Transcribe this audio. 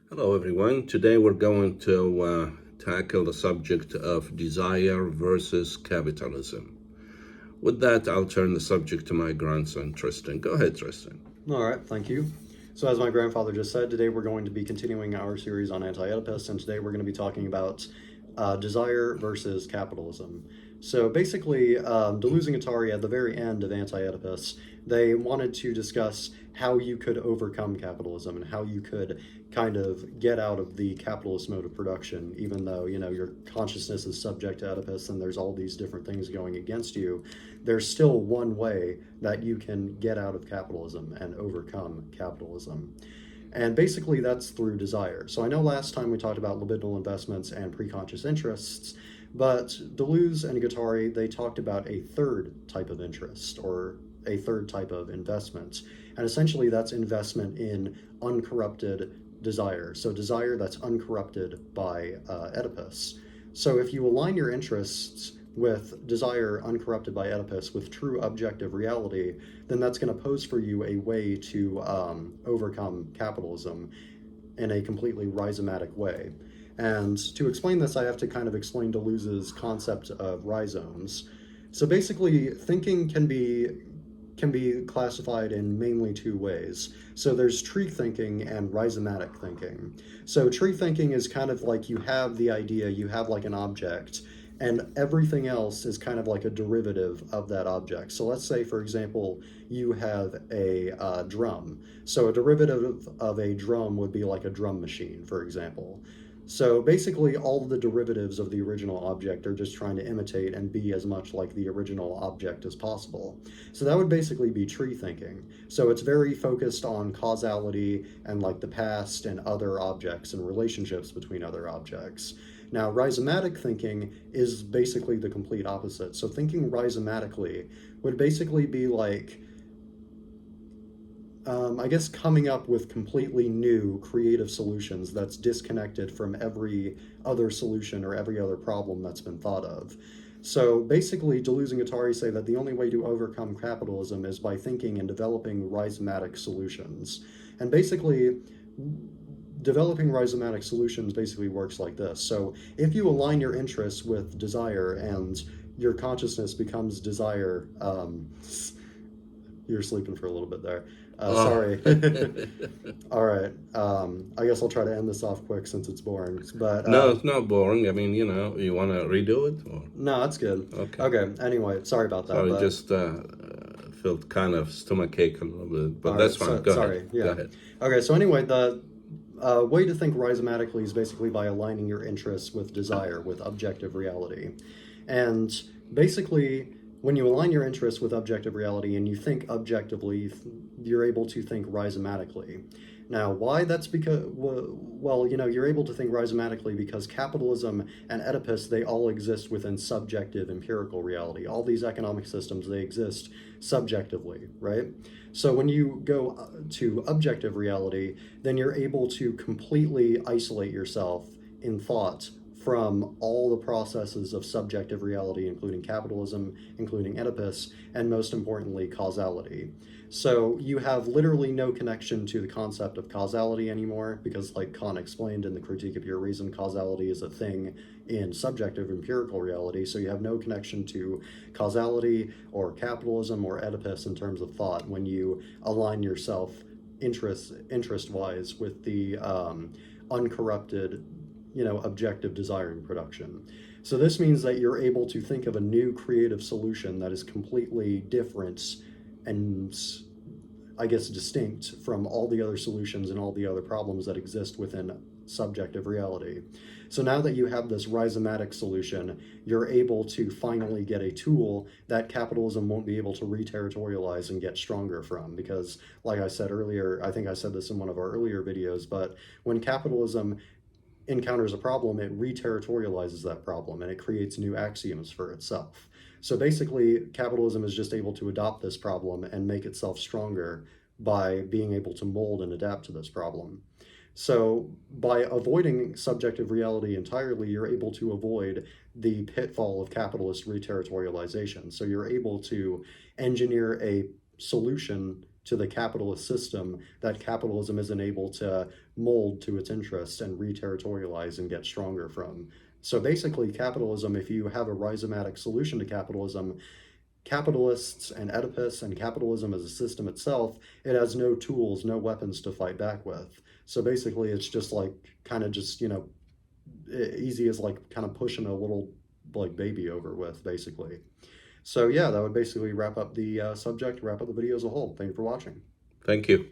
Hello, everyone. Today we're going to tackle the subject of desire versus capitalism. With that, I'll turn the subject to my grandson, Tristan. Go ahead, Tristan. All right, thank you. So, as my grandfather just said, today we're going to be continuing our series on Anti-Oedipus, and today we're going to be talking about desire versus capitalism. So, basically, Deleuze and Guattari, at the very end of Anti-Oedipus, they wanted to discuss how you could overcome capitalism and how you could kind of get out of the capitalist mode of production, even though, your consciousness is subject to Oedipus and there's all these different things going against you. There's still one way that you can get out of capitalism and overcome capitalism. And basically, that's through desire. So I know last time we talked about libidinal investments and preconscious interests, but Deleuze and Guattari, they talked about a third type of interest or a third type of investment. And essentially, that's investment in uncorrupted desire. So desire that's uncorrupted by Oedipus. So if you align your interests with desire uncorrupted by Oedipus, with true objective reality, then that's going to pose for you a way to overcome capitalism in a completely rhizomatic way. And to explain this, I have to kind of explain Deleuze's concept of rhizomes. So basically, thinking can be classified in mainly two ways. So there's tree thinking and rhizomatic thinking. So tree thinking is kind of like you have the idea, you have like an object, and everything else is kind of like a derivative of that object. So let's say, for example, you have a drum. So a derivative of a drum would be like a drum machine, for example. So basically, all of the derivatives of the original object are just trying to imitate and be as much like the original object as possible. So that would basically be tree thinking. So it's very focused on causality and like the past and other objects and relationships between other objects. Now, rhizomatic thinking is basically the complete opposite. So thinking rhizomatically would basically be like, I guess, coming up with completely new creative solutions that's disconnected from every other solution or every other problem that's been thought of. So basically, Deleuze and Guattari say that the only way to overcome capitalism is by thinking and developing rhizomatic solutions. And basically, developing rhizomatic solutions basically works like this. So if you align your interests with desire and your consciousness becomes desire, you're sleeping for a little bit there. Oh. Sorry. All right. I guess I'll try to end this off quick since it's boring. But No, it's not boring. I mean, you want to redo it? Or? no, that's good. Okay. Okay. Anyway, sorry about that. Sorry, but, just felt kind of stomachache a little bit, but all that's right, fine. so, Go sorry. ahead. Yeah. Go ahead. Okay. So anyway, the way to think rhizomatically is basically by aligning your interests with desire, with objective reality. And basically, when you align your interests with objective reality and you think objectively, you're able to think rhizomatically. Now, why? That's because, well, you're able to think rhizomatically because capitalism and Oedipus, they all exist within subjective empirical reality. All these economic systems, they exist subjectively, right? So when you go to objective reality, then you're able to completely isolate yourself in thought from all the processes of subjective reality, including capitalism, including Oedipus, and most importantly, causality. So you have literally no connection to the concept of causality anymore, because like Kant explained in the Critique of Pure Reason, causality is a thing in subjective empirical reality, so you have no connection to causality or capitalism or Oedipus in terms of thought when you align yourself interest-wise with the uncorrupted objective desire in production. So this means that you're able to think of a new creative solution that is completely different and, I guess, distinct from all the other solutions and all the other problems that exist within subjective reality. So now that you have this rhizomatic solution, you're able to finally get a tool that capitalism won't be able to re-territorialize and get stronger from. Because, like I said earlier, I think I said this in one of our earlier videos, but when capitalism encounters a problem, it re-territorializes that problem and it creates new axioms for itself. So basically, capitalism is just able to adopt this problem and make itself stronger by being able to mold and adapt to this problem. So by avoiding subjective reality entirely, you're able to avoid the pitfall of capitalist re-territorialization. So you're able to engineer a solution to the capitalist system that capitalism isn't able to mold to its interests and re-territorialize and get stronger from. So basically, capitalism, if you have a rhizomatic solution to capitalism, capitalists and Oedipus and capitalism as a system itself, it has no tools, no weapons to fight back with. So basically, it's just like kind of just, easy as like kind of pushing a little like baby over with, basically. So yeah, that would basically wrap up the subject, wrap up the video as a whole. Thank you for watching. Thank you.